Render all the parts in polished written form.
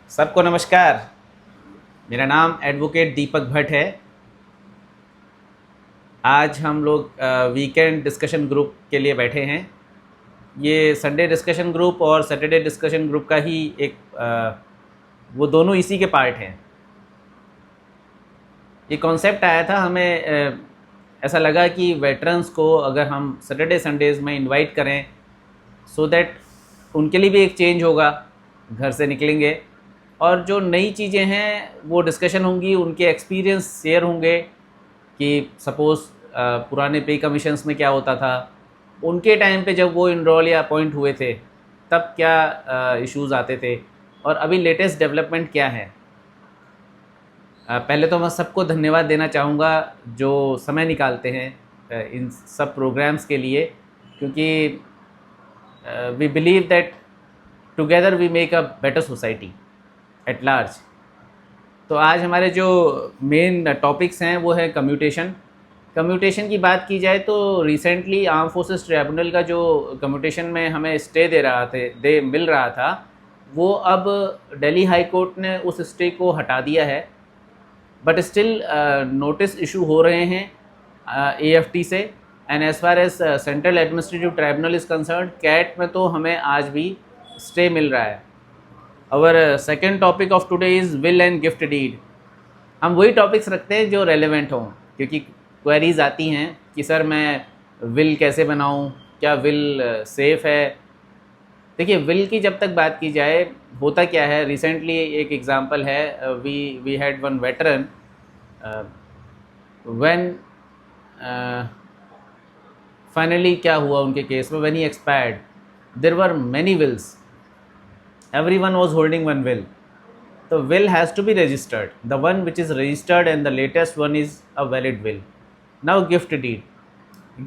सबको नमस्कार। मेरा नाम एडवोकेट दीपक भट्ट है। आज हम लोग वीकेंड डिस्कशन ग्रुप के लिए बैठे हैं। ये संडे डिस्कशन ग्रुप और सैटरडे डिस्कशन ग्रुप का ही एक वो दोनों इसी के पार्ट हैं। ये कॉन्सेप्ट आया था हमें, ऐसा लगा कि वेटरन्स को अगर हम सैटरडे संडेज़ में इनवाइट करें सो दैट उनके लिए भी एक चेंज होगा, घर से निकलेंगे और जो नई चीज़ें हैं वो डिस्कशन होंगी, उनके एक्सपीरियंस शेयर होंगे कि सपोज़ पुराने पे कमीशंस में क्या होता था, उनके टाइम पे जब वो इनरोल या अपॉइंट हुए थे तब क्या इश्यूज़ आते थे और अभी लेटेस्ट डेवलपमेंट क्या है। पहले तो मैं सबको धन्यवाद देना चाहूँगा जो समय निकालते हैं इन सब प्रोग्राम्स के लिए, क्योंकि we believe that together we make a better society at large. तो आज हमारे जो मेन टॉपिक्स हैं वो है कम्यूटेशन। कम्यूटेशन की बात की जाए तो रिसेंटली आर्म फोर्सेस ट्रिब्यूनल का जो कम्यूटेशन में हमें स्टे दे मिल रहा था, वो अब दिल्ली हाई कोर्ट ने उस स्टे को हटा दिया है। बट स्टिल नोटिस इशू हो रहे हैं AFT से। And as far as central administrative tribunal is concern, CAT में तो हमें आज भी स्टे मिल रहा है। Our second topic of today is will and gift deed. हम वही टॉपिक्स रखते हैं जो रेलेवेंट हों, क्योंकि क्वेरीज आती हैं कि सर मैं विल कैसे बनाऊं, क्या विल सेफ़ है। देखिए, विल की जब तक बात की जाए, होता क्या है, रिसेंटली एक एग्जांपल है, we had one veteran when finally क्या हुआ उनके केस में, when he expired there were many wills, everyone was holding one will. The will has to be registered. The one which is registered and the latest one is a valid will. Now gift deed.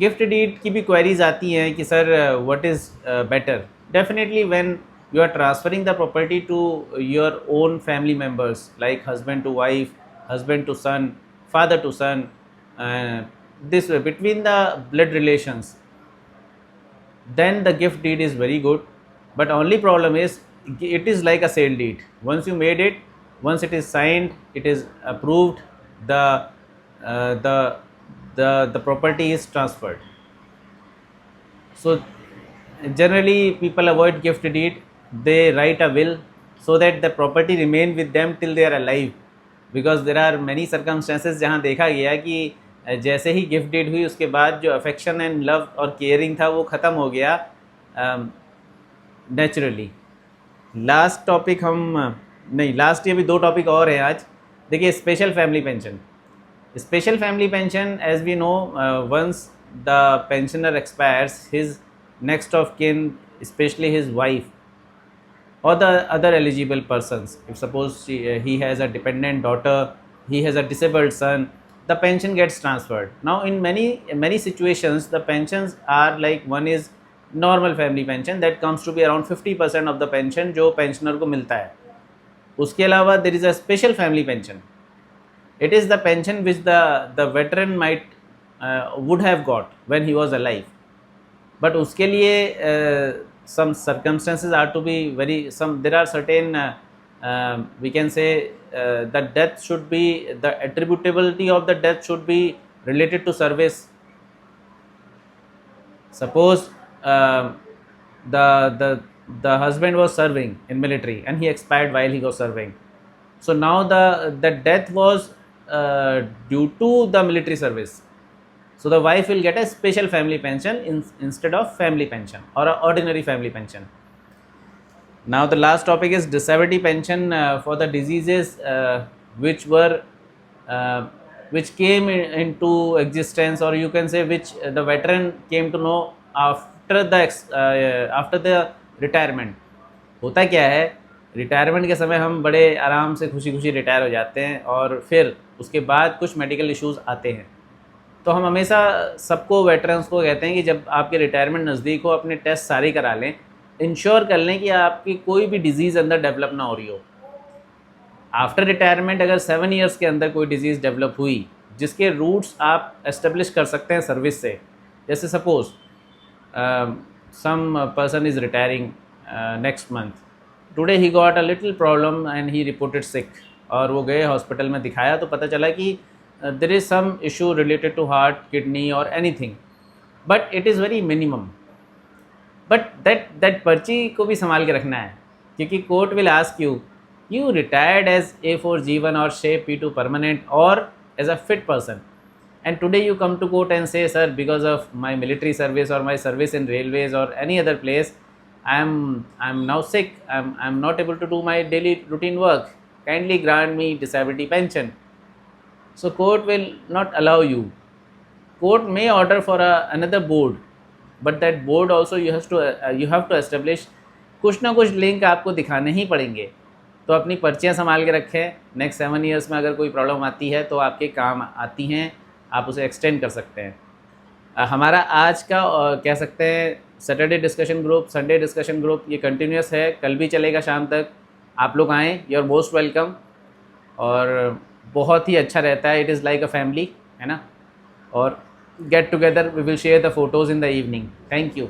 Gift deed की भी queries आती हैं कि sir what is better? Definitely when you are transferring the property to your own family members like husband to wife, husband to son, father to son, uh, this way between the blood relations, then the gift deed is very good. But only problem is it is like a sale deed. Once you made it, once it is signed, it is approved, the uh, the the property is transferred. So generally people avoid gift deed. They write a will so that the property remain with them till they are alive, because there are many circumstances जहाँ देखा गया कि जैसे ही gift deed हुई उसके बाद जो affection and love और केयरिंग था वो ख़त्म हो गया नेचुरली। लास्ट टॉपिक हम नहीं, लास्ट ये भी दो टॉपिक और हैं आज। देखिए, special family pension. Special family pension, as we know, once the pensioner expires, his next of kin, especially his wife or the other eligible persons, if suppose he has a dependent daughter, he has a disabled son, the pension gets transferred. Now in many situations the pensions are like, one is normal family pension that comes to be around 50% of the pension जो pensioner को मिलता है। उसके अलावा there is a special family pension. It is the pension which the veteran might would have got when he was alive, but उसके लिए some circumstances are to be very, some there are certain we can say the death should be, the attributability of the death should be related to service. Suppose the the the husband was serving in military and he expired while he was serving, so now the death was due to the military service. So the wife will get a special family pension instead of family pension or an ordinary family pension. Now the last topic is disability pension for the diseases which were which came into existence, or you can say which the veteran came to know after the retirement. होता क्या है, retirement के समय हम बड़े आराम से खुशी खुशी रिटायर हो जाते हैं और फिर उसके बाद कुछ मेडिकल इश्यूज़ आते हैं। तो हम हमेशा सबको, वेटरन्स को कहते हैं कि जब आपके रिटायरमेंट नज़दीक हो, अपने टेस्ट सारे करा लें, इंश्योर कर लें कि आपकी कोई भी डिज़ीज़ अंदर डेवलप ना हो रही हो। आफ्टर रिटायरमेंट अगर 7 ईयर्स के अंदर कोई डिज़ीज़ डेवलप हुई जिसके रूट्स आप एस्टेब्लिश कर सकते हैं सर्विस से, जैसे suppose some person is retiring next month, today he got a little problem and he reported sick, और वो गए हॉस्पिटल में दिखाया तो पता चला कि there is some issue related to heart, kidney और anything, but it is very minimum. But that पर्ची को भी संभाल के रखना है, क्योंकि court will ask you retired age A4G1 और शेप P2 परमानेंट और age a fit person, and today you come to court and say, sir, because of my military service or my service in railways or any other place, I'm now sick, I'm not able to do my daily routine work, kindly grant me disability pension. So court will not allow you. Court may order for another board, but that board also you have to establish, कुछ ना कुछ link आपको दिखाने ही पड़ेंगे। तो अपनी पर्चियाँ संभाल के रखें, नेक्स्ट 7 ईयर्स में अगर कोई प्रॉब्लम आती है तो आपके काम आती हैं, आप उसे एक्सटेंड कर सकते हैं। हमारा आज का कह सकते हैं Saturday discussion group, Sunday discussion group, ये कंटिन्यूस है, कल भी चलेगा शाम तक। आप लोग आएँ, यू आर मोस्ट वेलकम, और बहुत ही अच्छा रहता है, it is like a family, है ना। और get together, we will share the photos in the evening. Thank you.